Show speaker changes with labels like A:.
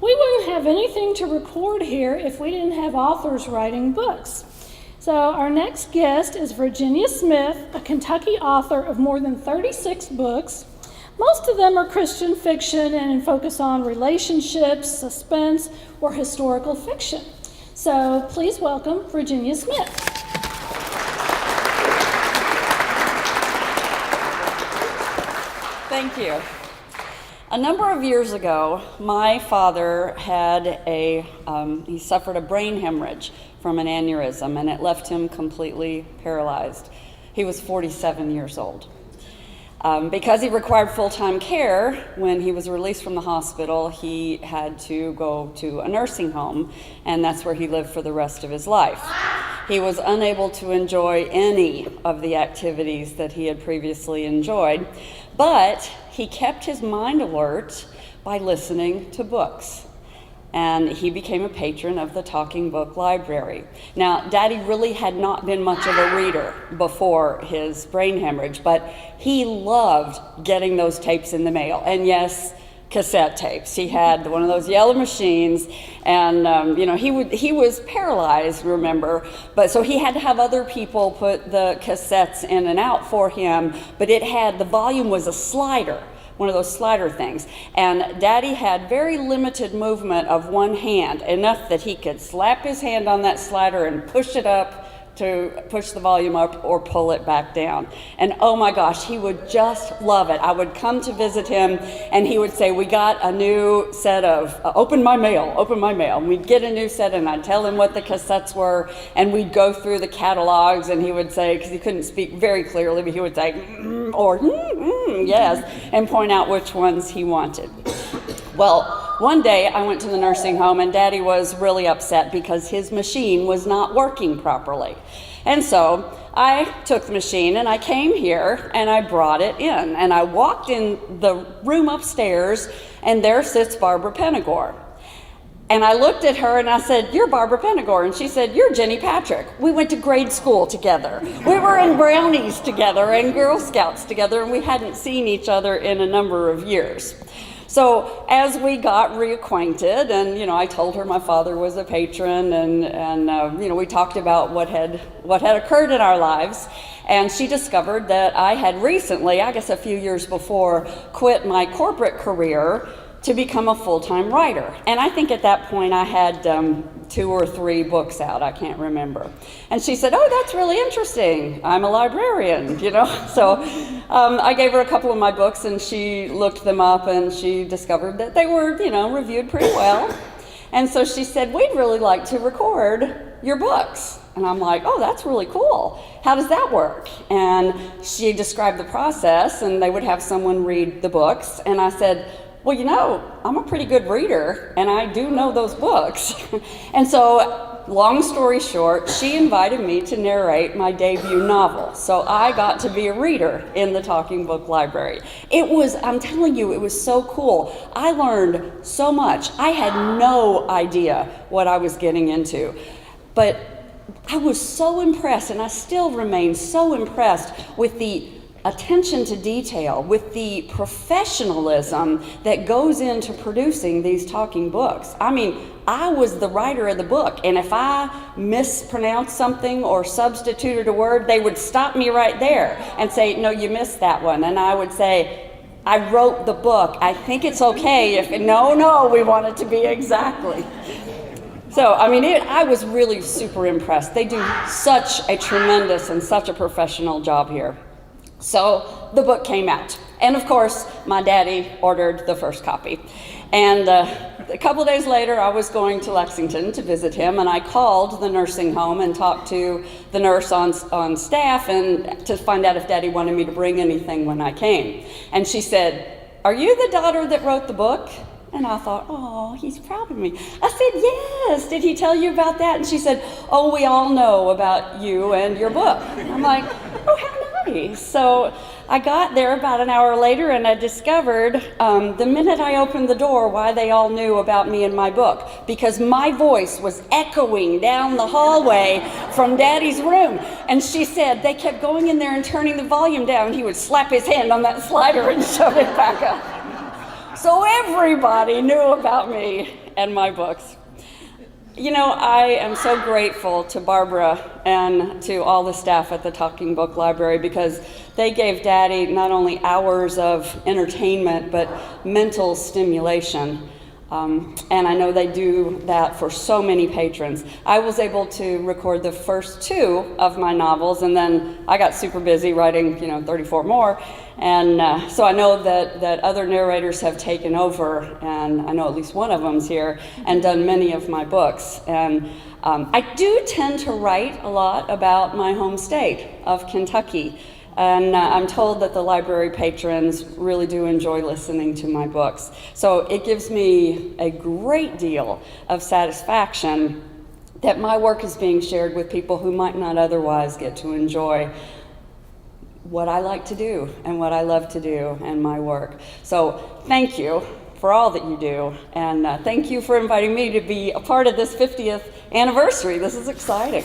A: We wouldn't have anything to record here if we didn't have authors writing books. So our next guest is Virginia Smith, a Kentucky author of more than 36 books. Most of them are Christian fiction and focus on relationships, suspense, or historical fiction. So please welcome Virginia Smith.
B: Thank you. A number of years ago, my father had he suffered a brain hemorrhage from an aneurysm, and it left him completely paralyzed. He was 47 years old. Because he required full-time care, when he was released from the hospital, he had to go to a nursing home, and that's where he lived for the rest of his life. He was unable to enjoy any of the activities that he had previously enjoyed, but he kept his mind alert by listening to books. And he became a patron of the Talking Book Library. Now, Daddy really had not been much of a reader before his brain hemorrhage, but he loved getting those tapes in the mail. And yes, cassette tapes. He had one of those yellow machines, and he was paralyzed, remember, but so he had to have other people put the cassettes in and out for him, but the volume was a slider, one of those slider things, and Daddy had very limited movement of one hand, enough that he could slap his hand on that slider and push it up to push the volume up or pull it back down. And oh my gosh, he would just love it. I would come to visit him and he would say, we got a new set of, open my mail. And we'd get a new set and I'd tell him what the cassettes were and we'd go through the catalogs and he would say, because he couldn't speak very clearly, but he would say, yes, and point out which ones he wanted. Well, one day I went to the nursing home and Daddy was really upset because his machine was not working properly. And so I took the machine and I came here and I brought it in and I walked in the room upstairs and there sits Barbara Penegor. And I looked at her and I said, you're Barbara Penegor. And she said, you're Jenny Patrick. We went to grade school together. We were in Brownies together and Girl Scouts together, and we hadn't seen each other in a number of years. So as we got reacquainted, and I told her my father was a patron, and we talked about what had occurred in our lives, and she discovered that I had recently, I guess a few years before, quit my corporate career to become a full-time writer. And I think at that point I had 2 or 3 books out, I can't remember. And she said, oh, that's really interesting. I'm a librarian, So I gave her a couple of my books and she looked them up and she discovered that they were, reviewed pretty well. And so she said, we'd really like to record your books. And I'm like, oh, that's really cool. How does that work? And she described the process and they would have someone read the books. And I said, well, I'm a pretty good reader, and I do know those books. And so, long story short, she invited me to narrate my debut novel. So I got to be a reader in the Talking Book Library. I'm telling you, it was so cool. I learned so much. I had no idea what I was getting into. But I was so impressed, and I still remain so impressed with the attention to detail, with the professionalism that goes into producing these talking books. I mean, I was the writer of the book, and if I mispronounced something or substituted a word, they would stop me right there and say, no, you missed that one. And I would say, I wrote the book. I think it's okay if, no, we want it to be exactly. So, I was really super impressed. They do such a tremendous and such a professional job here. So the book came out, and of course my daddy ordered the first copy, and a couple days later I was going to Lexington to visit him, and I called the nursing home and talked to the nurse on staff and to find out if Daddy wanted me to bring anything when I came. And she said, are you the daughter that wrote the book? And I thought, oh, he's proud of me. I said, yes. Did he tell you about that? And she said, oh, we all know about you and your book. And I'm like, oh, how nice. So I got there about an hour later and I discovered the minute I opened the door why they all knew about me and my book, because my voice was echoing down the hallway from Daddy's room. And she said they kept going in there and turning the volume down. He would slap his hand on that slider and shove it back up. So everybody knew about me and my books. You know, I am so grateful to Barbara and to all the staff at the Talking Book Library because they gave Daddy not only hours of entertainment, but mental stimulation. And I know they do that for so many patrons. I was able to record the first 2 of my novels, and then I got super busy writing, 34 more. And so I know that other narrators have taken over, and I know at least one of them's here, and done many of my books. And I do tend to write a lot about my home state of Kentucky. And I'm told that the library patrons really do enjoy listening to my books. So it gives me a great deal of satisfaction that my work is being shared with people who might not otherwise get to enjoy what I like to do and what I love to do and my work. So thank you for all that you do. And thank you for inviting me to be a part of this 50th anniversary. This is exciting.